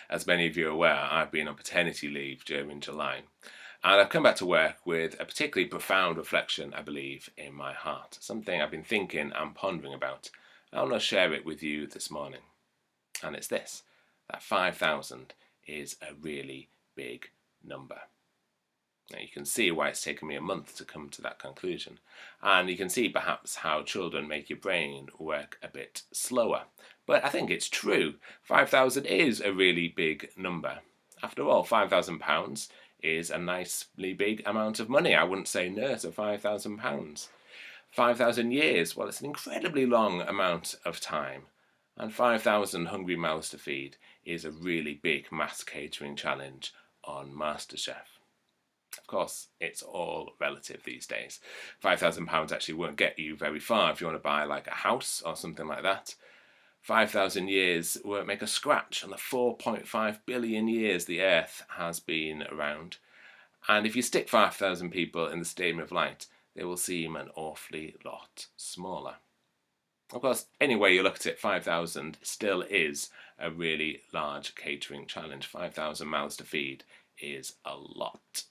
As many of you are aware, I've been on paternity leave during July, and I've come back to work with a particularly profound reflection, I believe, in my heart. Something I've been thinking and pondering about. I want to share it with you this morning. And it's this, that 5,000 is a really big number. Now you can see why it's taken me a month to come to that conclusion. And you can see perhaps how children make your brain work a bit slower. But I think it's true. 5,000 is a really big number. After all, £5,000 is a nicely big amount of money. I wouldn't say no to £5,000. 5,000 years, well, it's an incredibly long amount of time. And 5,000 hungry mouths to feed is a really big mass catering challenge on MasterChef. Of course, it's all relative these days. £5,000 actually won't get you very far if you want to buy like a house or something like that. 5,000 years won't make a scratch on the 4.5 billion years the Earth has been around. And if you stick 5,000 people in the Stadium of Light, they will seem an awfully lot smaller. Of course, any way you look at it, 5,000 still is a really large catering challenge. 5,000 mouths to feed is a lot.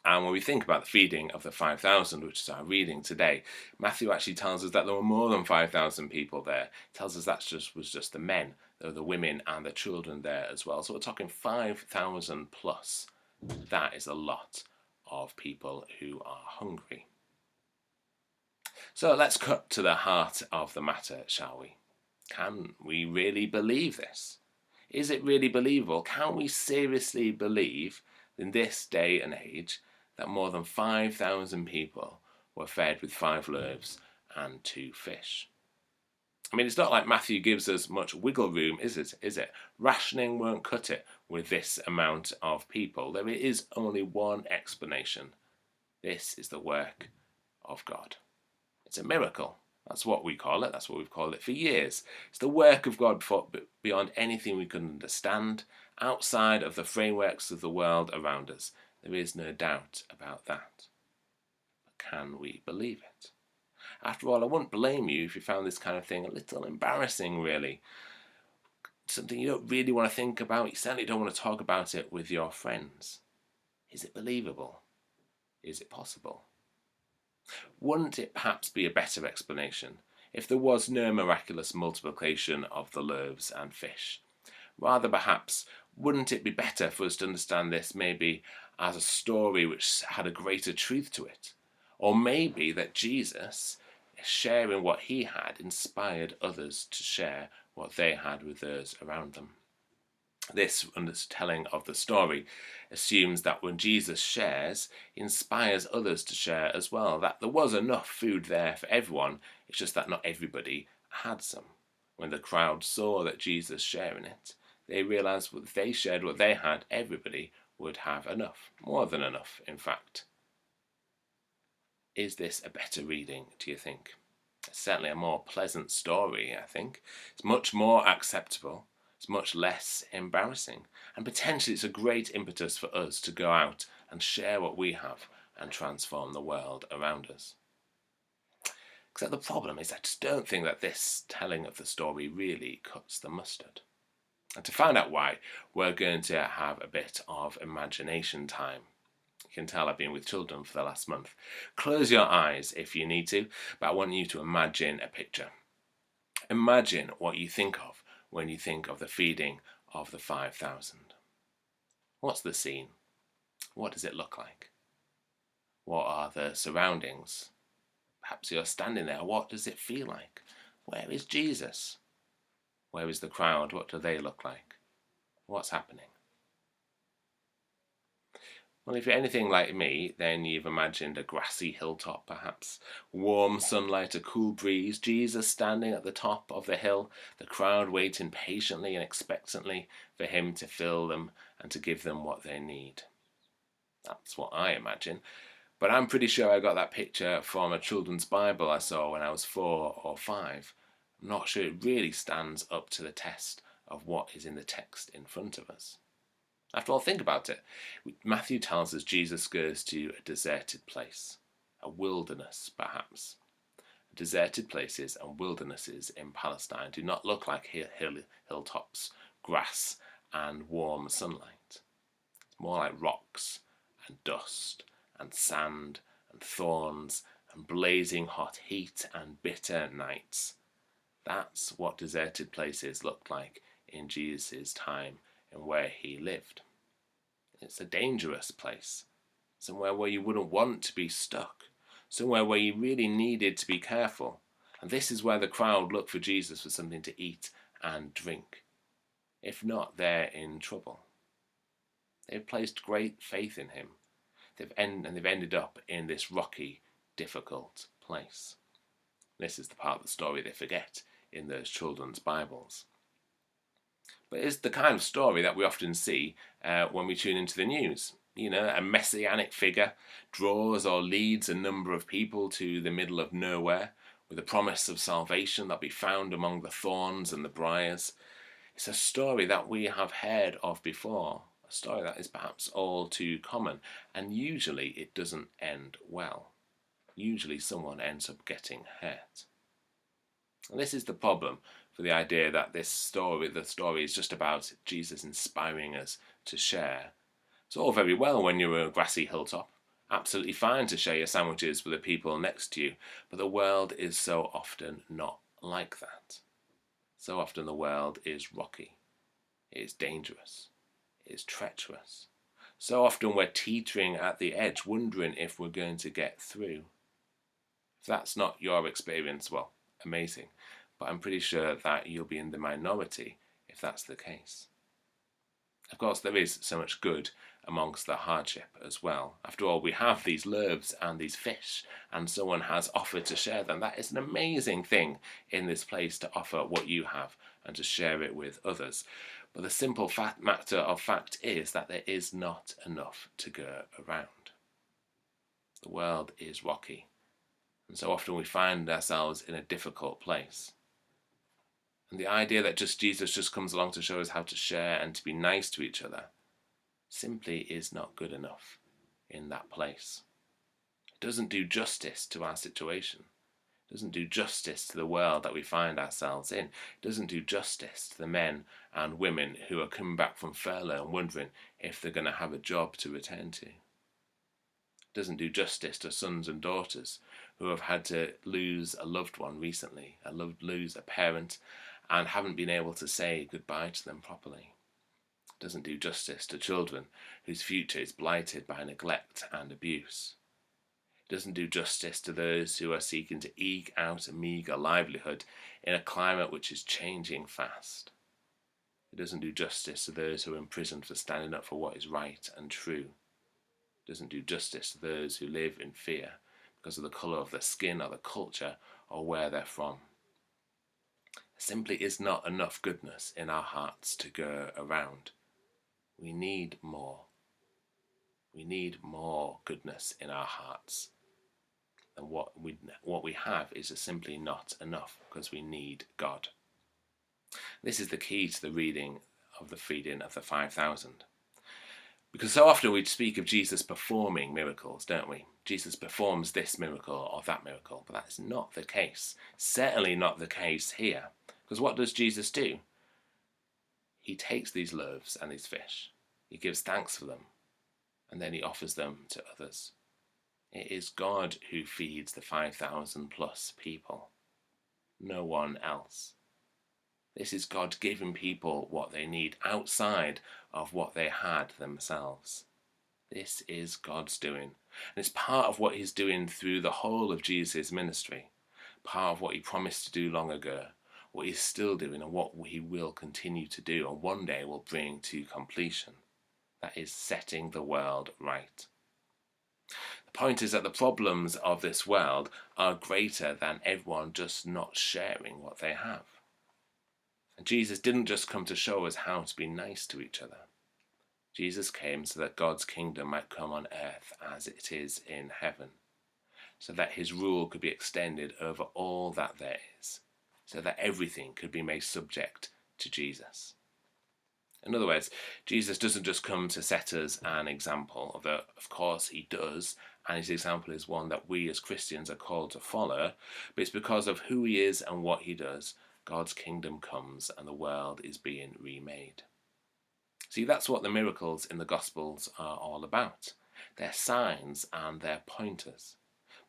And when we think about the feeding of the 5,000, which is our reading today, Matthew actually tells us that there were more than 5,000 people there. He tells us that was just the men. There were the women and the children there as well. So we're talking 5,000 plus. That is a lot of people who are hungry. So let's cut to the heart of the matter, shall we? Can we really believe this? Is it really believable? Can we seriously believe in this day and age that more than 5,000 people were fed with 5 loaves and 2 fish? I mean, it's not like Matthew gives us much wiggle room, is it? Rationing won't cut it with this amount of people. There is only one explanation. This is the work of God. It's a miracle. That's what we call it. That's what we've called it for years. It's the work of God beyond anything we can understand, outside of the frameworks of the world around us. There is no doubt about that. But can we believe it? After all, I wouldn't blame you if you found this kind of thing a little embarrassing, really. Something you don't really want to think about. You certainly don't want to talk about it with your friends. Is it believable? Is it possible? Wouldn't it perhaps be a better explanation if there was no miraculous multiplication of the loaves and fish? Rather, perhaps, wouldn't it be better for us to understand this maybe as a story which had a greater truth to it? Or maybe that Jesus, sharing what he had, inspired others to share what they had with those around them. This telling of the story assumes that when Jesus shares, he inspires others to share as well, that there was enough food there for everyone, it's just that not everybody had some. When the crowd saw that Jesus sharing it, they realised that if they shared what they had, everybody would have enough, more than enough, in fact. Is this a better reading, do you think? It's certainly a more pleasant story, I think. It's much more acceptable. It's much less embarrassing. And potentially it's a great impetus for us to go out and share what we have and transform the world around us. Except the problem is I just don't think that this telling of the story really cuts the mustard. And to find out why, we're going to have a bit of imagination time. You can tell I've been with children for the last month. Close your eyes if you need to, but I want you to imagine a picture. Imagine what you think of when you think of the feeding of the 5,000. What's the scene? What does it look like? What are the surroundings? Perhaps you're standing there. What does it feel like? Where is Jesus? Where is the crowd? What do they look like? What's happening? Well, if you're anything like me, then you've imagined a grassy hilltop, perhaps. Warm sunlight, a cool breeze, Jesus standing at the top of the hill, the crowd waiting patiently and expectantly for him to fill them and to give them what they need. That's what I imagine. But I'm pretty sure I got that picture from a children's Bible I saw when I was 4 or 5. I'm not sure it really stands up to the test of what is in the text in front of us. After all, think about it. Matthew tells us Jesus goes to a deserted place, a wilderness perhaps. Deserted places and wildernesses in Palestine do not look like hilltops, grass and warm sunlight. It's more like rocks and dust and sand and thorns and blazing hot heat and bitter nights. That's what deserted places looked like in Jesus' time and where he lived. It's a dangerous place, somewhere where you wouldn't want to be stuck, somewhere where you really needed to be careful. And this is where the crowd looked for Jesus for something to eat and drink. If not, they're in trouble. They've placed great faith in him. They've ended up in this rocky, difficult place. This is the part of the story they forget in those children's Bibles. But it's the kind of story that we often see when we tune into the news. You know, a messianic figure draws or leads a number of people to the middle of nowhere with a promise of salvation that'll be found among the thorns and the briars. It's a story that we have heard of before, a story that is perhaps all too common, and usually it doesn't end well. Usually someone ends up getting hurt. And this is the problem for the idea that the story is just about Jesus inspiring us to share. It's all very well when you're a grassy hilltop, absolutely fine to share your sandwiches with the people next to you, but the world is so often not like that. So often the world is rocky, it is dangerous, it is treacherous. So often we're teetering at the edge, wondering if we're going to get through. If that's not your experience, well, amazing. But I'm pretty sure that you'll be in the minority if that's the case. Of course, there is so much good amongst the hardship as well. After all, we have these loaves and these fish, and someone has offered to share them. That is an amazing thing in this place, to offer what you have and to share it with others. But the simple matter of fact is that there is not enough to go around. The world is rocky, and so often we find ourselves in a difficult place. And the idea that Jesus just comes along to show us how to share and to be nice to each other simply is not good enough in that place. It doesn't do justice to our situation. It doesn't do justice to the world that we find ourselves in. It doesn't do justice to the men and women who are coming back from furlough and wondering if they're going to have a job to return to. It doesn't do justice to sons and daughters who have had to lose a loved one recently, lose a parent, and haven't been able to say goodbye to them properly. It doesn't do justice to children whose future is blighted by neglect and abuse. It doesn't do justice to those who are seeking to eke out a meagre livelihood in a climate which is changing fast. It doesn't do justice to those who are imprisoned for standing up for what is right and true. It doesn't do justice to those who live in fear because of the colour of their skin or the culture or where they're from. There simply is not enough goodness in our hearts to go around. We need more. We need more goodness in our hearts. And what we have is just simply not enough, because we need God. This is the key to the reading of the feeding of the 5,000. Because so often we speak of Jesus performing miracles, don't we? Jesus performs this miracle or that miracle, but that is not the case. Certainly not the case here. Because what does Jesus do? He takes these loaves and these fish, he gives thanks for them, and then he offers them to others. It is God who feeds the 5,000 plus people, no one else. This is God giving people what they need outside of what they had themselves. This is God's doing, and it's part of what he's doing through the whole of Jesus' ministry, part of what he promised to do long ago, what he's still doing, and what he will continue to do, and one day will bring to completion. That is setting the world right. The point is that the problems of this world are greater than everyone just not sharing what they have. And Jesus didn't just come to show us how to be nice to each other. Jesus came so that God's kingdom might come on earth as it is in heaven, so that his rule could be extended over all that there is, so that everything could be made subject to Jesus. In other words, Jesus doesn't just come to set us an example, although of course he does, and his example is one that we as Christians are called to follow, but it's because of who he is and what he does, God's kingdom comes and the world is being remade. See, that's what the miracles in the Gospels are all about. They're signs and they're pointers.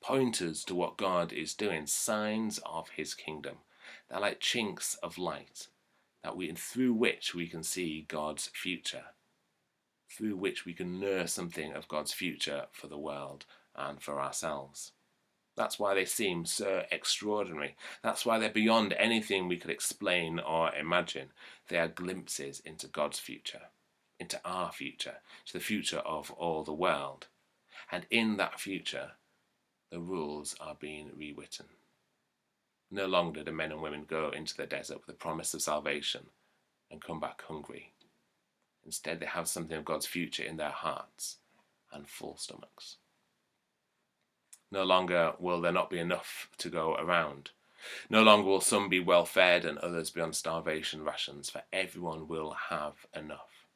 Pointers to what God is doing, signs of his kingdom. They're like chinks of light through which we can see God's future, through which we can know something of God's future for the world and for ourselves. That's why they seem so extraordinary. That's why they're beyond anything we could explain or imagine. They are glimpses into God's future, into our future, to the future of all the world. And in that future, the rules are being rewritten. No longer do men and women go into the desert with the promise of salvation and come back hungry. Instead, they have something of God's future in their hearts and full stomachs. No longer will there not be enough to go around. No longer will some be well fed and others be on starvation rations, for everyone will have enough.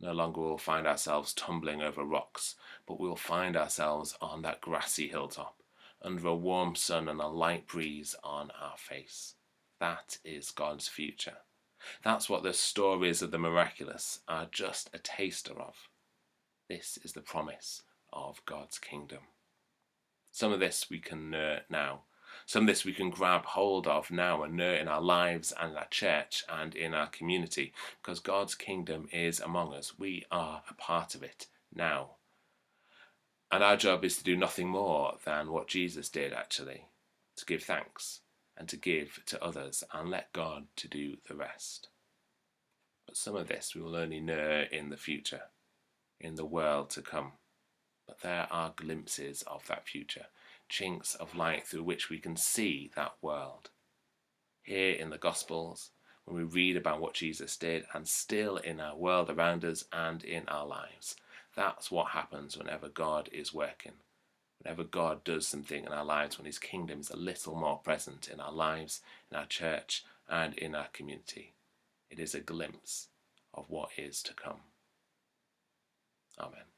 No longer will we find ourselves tumbling over rocks, but we will find ourselves on that grassy hilltop, under a warm sun and a light breeze on our face. That is God's future. That's what the stories of the miraculous are just a taster of. This is the promise of God's kingdom. Some of this we can know now. Some of this we can grab hold of now and know in our lives and in our church and in our community, because God's kingdom is among us. We are a part of it now. And our job is to do nothing more than what Jesus did, actually, to give thanks and to give to others and let God to do the rest. But some of this we will only know in the future, in the world to come. But there are glimpses of that future, chinks of light through which we can see that world. Here in the Gospels, when we read about what Jesus did, and still in our world around us and in our lives, that's what happens whenever God is working. Whenever God does something in our lives, when his kingdom is a little more present in our lives, in our church, and in our community. It is a glimpse of what is to come. Amen.